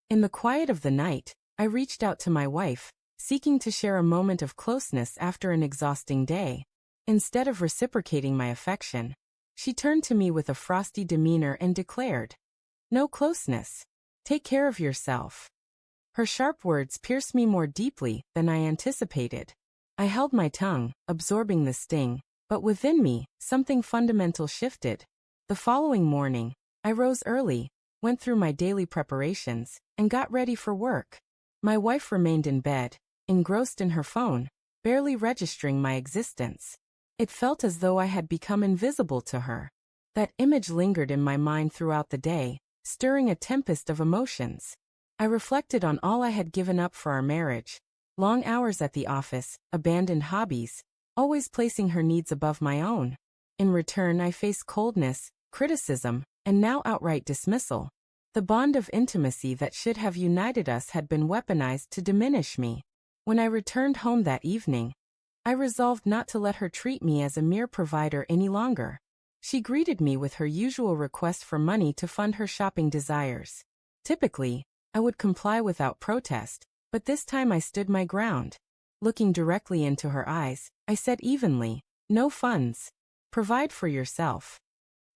In the quiet of the night, I reached out to my wife, seeking to share a moment of closeness after an exhausting day. Instead of reciprocating my affection, she turned to me with a frosty demeanor and declared, "No closeness. Take care of yourself." Her sharp words pierced me more deeply than I anticipated. I held my tongue, absorbing the sting, but within me, something fundamental shifted. The following morning, I rose early, went through my daily preparations, and got ready for work. My wife remained in bed, engrossed in her phone, barely registering my existence. It felt as though I had become invisible to her. That image lingered in my mind throughout the day, stirring a tempest of emotions. I reflected on all I had given up for our marriage: long hours at the office, abandoned hobbies, always placing her needs above my own. In return, I faced coldness, criticism, and now outright dismissal. The bond of intimacy that should have united us had been weaponized to diminish me. When I returned home that evening, I resolved not to let her treat me as a mere provider any longer. She greeted me with her usual request for money to fund her shopping desires. Typically, I would comply without protest, but this time I stood my ground. Looking directly into her eyes, I said evenly, "No funds. Provide for yourself."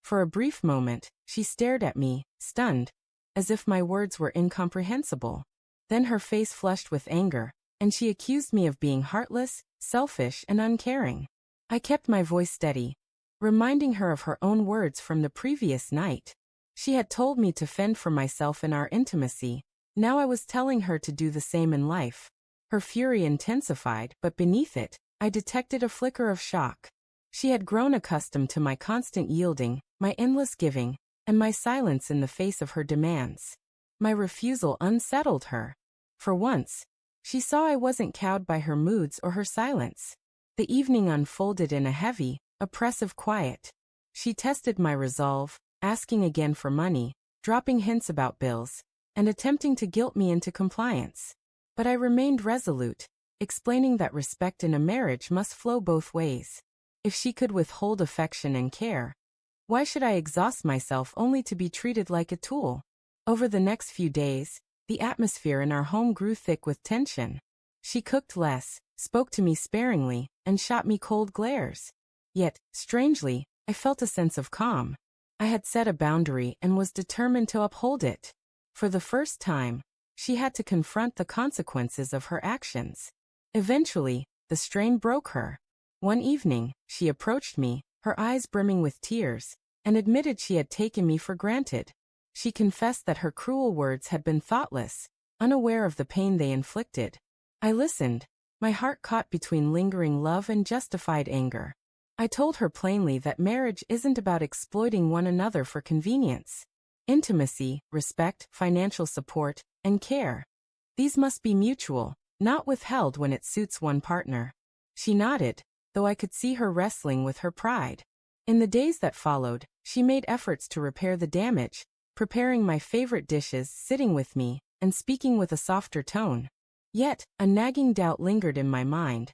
For a brief moment, she stared at me, stunned, as if my words were incomprehensible. Then her face flushed with anger, and she accused me of being heartless, selfish, and uncaring. I kept my voice steady, reminding her of her own words from the previous night. She had told me to fend for myself in our intimacy. Now I was telling her to do the same in life. Her fury intensified, but beneath it, I detected a flicker of shock. She had grown accustomed to my constant yielding, my endless giving, and my silence in the face of her demands. My refusal unsettled her. For once, she saw I wasn't cowed by her moods or her silence. The evening unfolded in a heavy, oppressive quiet. She tested my resolve, asking again for money, dropping hints about bills, and attempting to guilt me into compliance. But I remained resolute, explaining that respect in a marriage must flow both ways. If she could withhold affection and care, why should I exhaust myself only to be treated like a tool? Over the next few days, the atmosphere in our home grew thick with tension. She cooked less, spoke to me sparingly, and shot me cold glares. Yet, strangely, I felt a sense of calm. I had set a boundary and was determined to uphold it. For the first time, she had to confront the consequences of her actions. Eventually, the strain broke her. One evening, she approached me, her eyes brimming with tears, and admitted she had taken me for granted. She confessed that her cruel words had been thoughtless, unaware of the pain they inflicted. I listened, my heart caught between lingering love and justified anger. I told her plainly that marriage isn't about exploiting one another for convenience. Intimacy, respect, financial support, and care. These must be mutual, not withheld when it suits one partner. She nodded, though I could see her wrestling with her pride. In the days that followed, she made efforts to repair the damage, preparing my favorite dishes, sitting with me, and speaking with a softer tone. Yet, a nagging doubt lingered in my mind.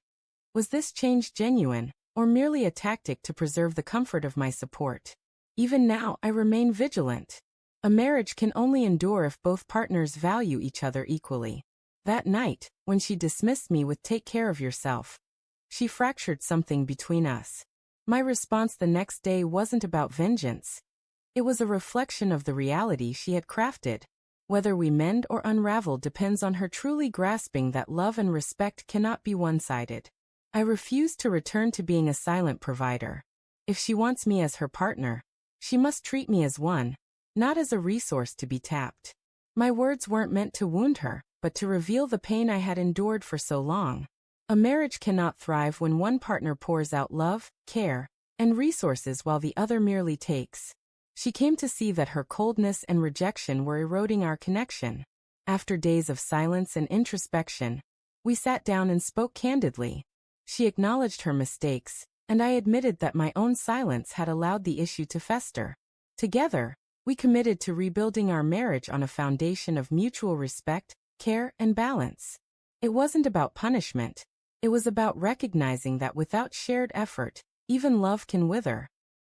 Was this change genuine, or merely a tactic to preserve the comfort of my support? Even now, I remain vigilant. A marriage can only endure if both partners value each other equally. That night, when she dismissed me with "Take care of yourself," she fractured something between us. My response the next day wasn't about vengeance. It was a reflection of the reality she had crafted. Whether we mend or unravel depends on her truly grasping that love and respect cannot be one-sided. I refused to return to being a silent provider. If she wants me as her partner, she must treat me as one, not as a resource to be tapped. My words weren't meant to wound her, but to reveal the pain I had endured for so long. A marriage cannot thrive when one partner pours out love, care, and resources while the other merely takes. She came to see that her coldness and rejection were eroding our connection. After days of silence and introspection, we sat down and spoke candidly. She acknowledged her mistakes, and I admitted that my own silence had allowed the issue to fester. Together, we committed to rebuilding our marriage on a foundation of mutual respect, care, and balance. It wasn't about punishment. It was about recognizing that without shared effort, even love can wither.